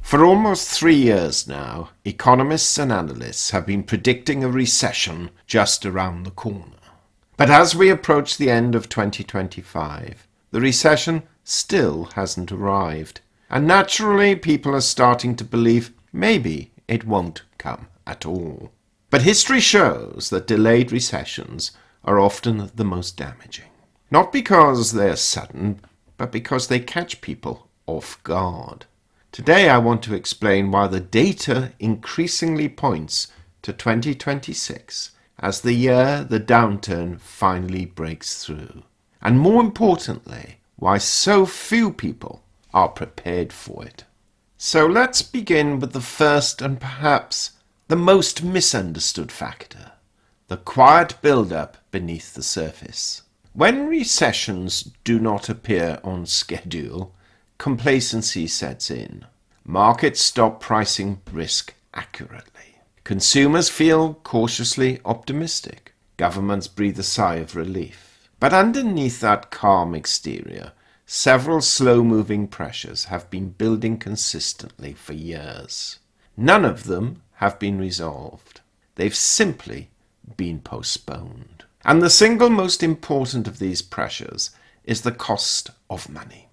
For almost 3 years now, economists and analysts have been predicting a recession just around the corner. But as we approach the end of 2025, the recession still hasn't arrived. And naturally, people are starting to believe maybe it won't come at all. But history shows that delayed recessions are often the most damaging. Not because they're sudden, but because they catch people off guard. Today I want to explain why the data increasingly points to 2026 as the year the downturn finally breaks through. And more importantly, why so few people are prepared for it. So let's begin with the first and perhaps the most misunderstood factor, the quiet build-up beneath the surface. When recessions do not appear on schedule, complacency sets in. Markets stop pricing risk accurately. Consumers feel cautiously optimistic. Governments breathe a sigh of relief. But underneath that calm exterior, several slow-moving pressures have been building consistently for years. None of them have been resolved. They've simply been postponed. And the single most important of these pressures is the cost of money.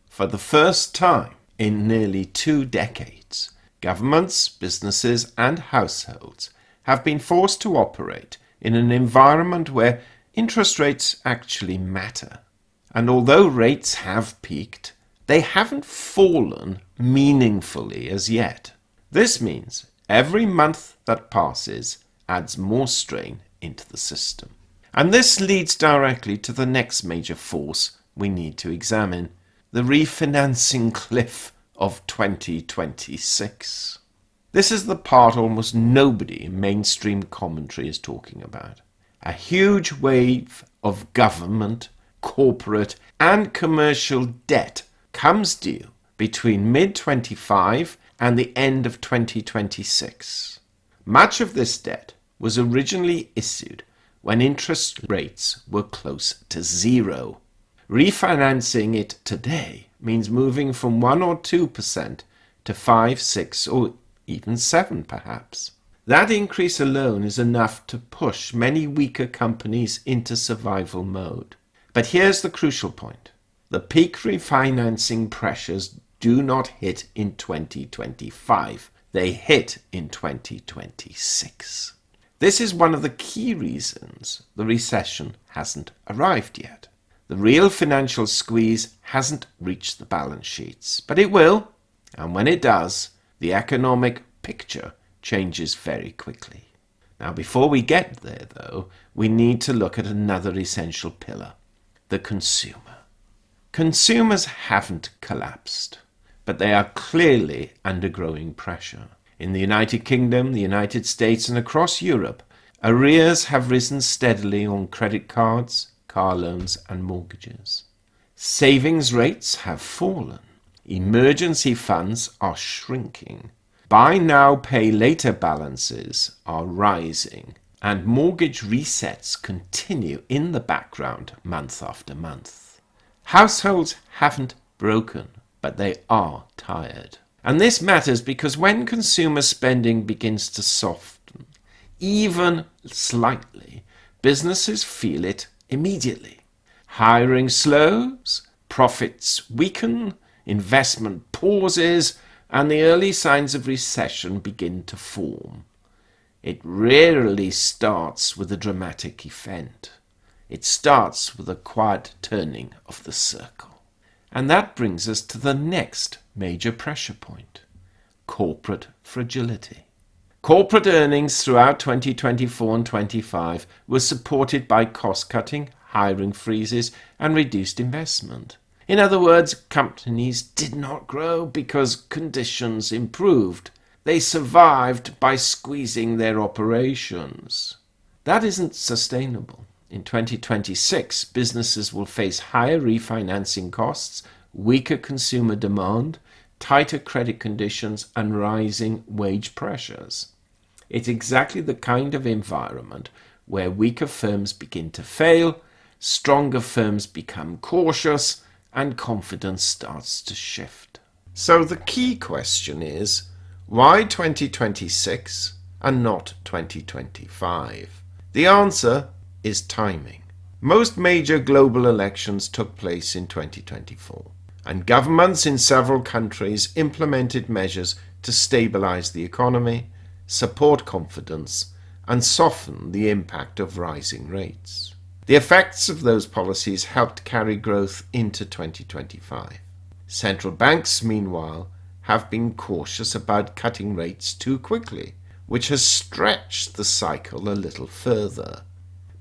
For the first time in nearly 2 decades, governments, businesses, and households have been forced to operate in an environment where interest rates actually matter. And although rates have peaked, they haven't fallen meaningfully as yet. This means every month that passes adds more strain into the system. And this leads directly to the next major force we need to examine, the refinancing cliff of 2026. This is the part almost nobody in mainstream commentary is talking about. A huge wave of government, corporate, and commercial debt comes due between mid-25 and the end of 2026. Much of this debt was originally issued when interest rates were close to zero. Refinancing it today means moving from 1 or 2% to 5, 6, or even 7 perhaps. That increase alone is enough to push many weaker companies into survival mode. But here's the crucial point. The peak refinancing pressures do not hit in 2025. They hit in 2026. This is one of the key reasons the recession hasn't arrived yet. The real financial squeeze hasn't reached the balance sheets, but it will, and when it does, the economic picture changes very quickly. Now, before we get there, though, we need to look at another essential pillar, the consumer. Consumers haven't collapsed, but they are clearly under growing pressure. In the United Kingdom, the United States, and across Europe, arrears have risen steadily on credit cards, car loans, and mortgages. Savings rates have fallen. Emergency funds are shrinking. Buy now, pay later balances are rising. And mortgage resets continue in the background month after month. Households haven't broken, but they are tired. And this matters because when consumer spending begins to soften, even slightly, businesses feel it immediately. Hiring slows, profits weaken, investment pauses, and the early signs of recession begin to form. It rarely starts with a dramatic event. It starts with a quiet turning of the circle. And that brings us to the next major pressure point, corporate fragility. Corporate earnings throughout 2024 and 25 were supported by cost-cutting, hiring freezes, and reduced investment. In other words, companies did not grow because conditions improved. They survived by squeezing their operations. That isn't sustainable. In 2026, businesses will face higher refinancing costs, weaker consumer demand, tighter credit conditions, and rising wage pressures. It's exactly the kind of environment where weaker firms begin to fail, stronger firms become cautious, and confidence starts to shift. So the key question is, why 2026 and not 2025? The answer is timing. Most major global elections took place in 2024, and governments in several countries implemented measures to stabilize the economy, support confidence, and soften the impact of rising rates. The effects of those policies helped carry growth into 2025. Central banks, meanwhile, have been cautious about cutting rates too quickly, which has stretched the cycle a little further.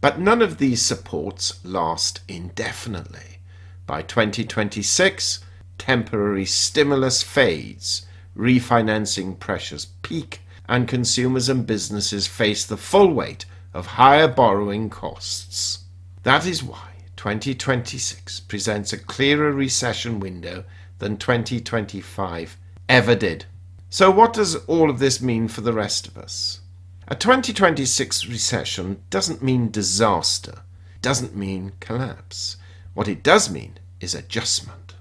But none of these supports last indefinitely. By 2026, temporary stimulus fades, refinancing pressures peak, and consumers and businesses face the full weight of higher borrowing costs. That is why 2026 presents a clearer recession window than 2025 ever did. So what does all of this mean for the rest of us? A 2026 recession doesn't mean disaster, doesn't mean collapse. What it does mean is adjustment.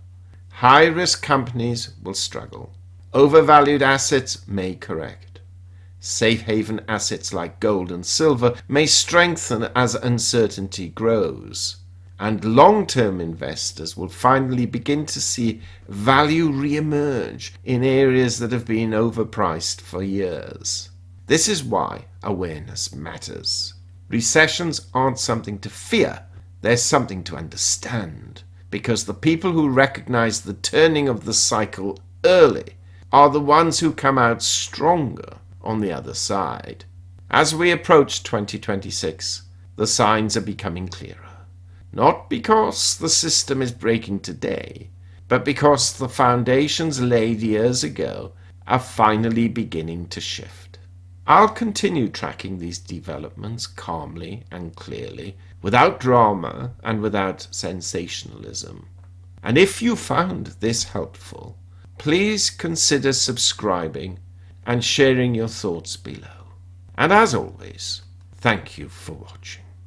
High-risk companies will struggle. Overvalued assets may correct. Safe haven assets like gold and silver may strengthen as uncertainty grows. And long-term investors will finally begin to see value re-emerge in areas that have been overpriced for years. This is why awareness matters. Recessions aren't something to fear, they're something to understand, because the people who recognize the turning of the cycle early are the ones who come out stronger on the other side. As we approach 2026, the signs are becoming clearer. Not because the system is breaking today, but because the foundations laid years ago are finally beginning to shift. I'll continue tracking these developments calmly and clearly, without drama and without sensationalism. And if you found this helpful, please consider subscribing and sharing your thoughts below. And as always, thank you for watching.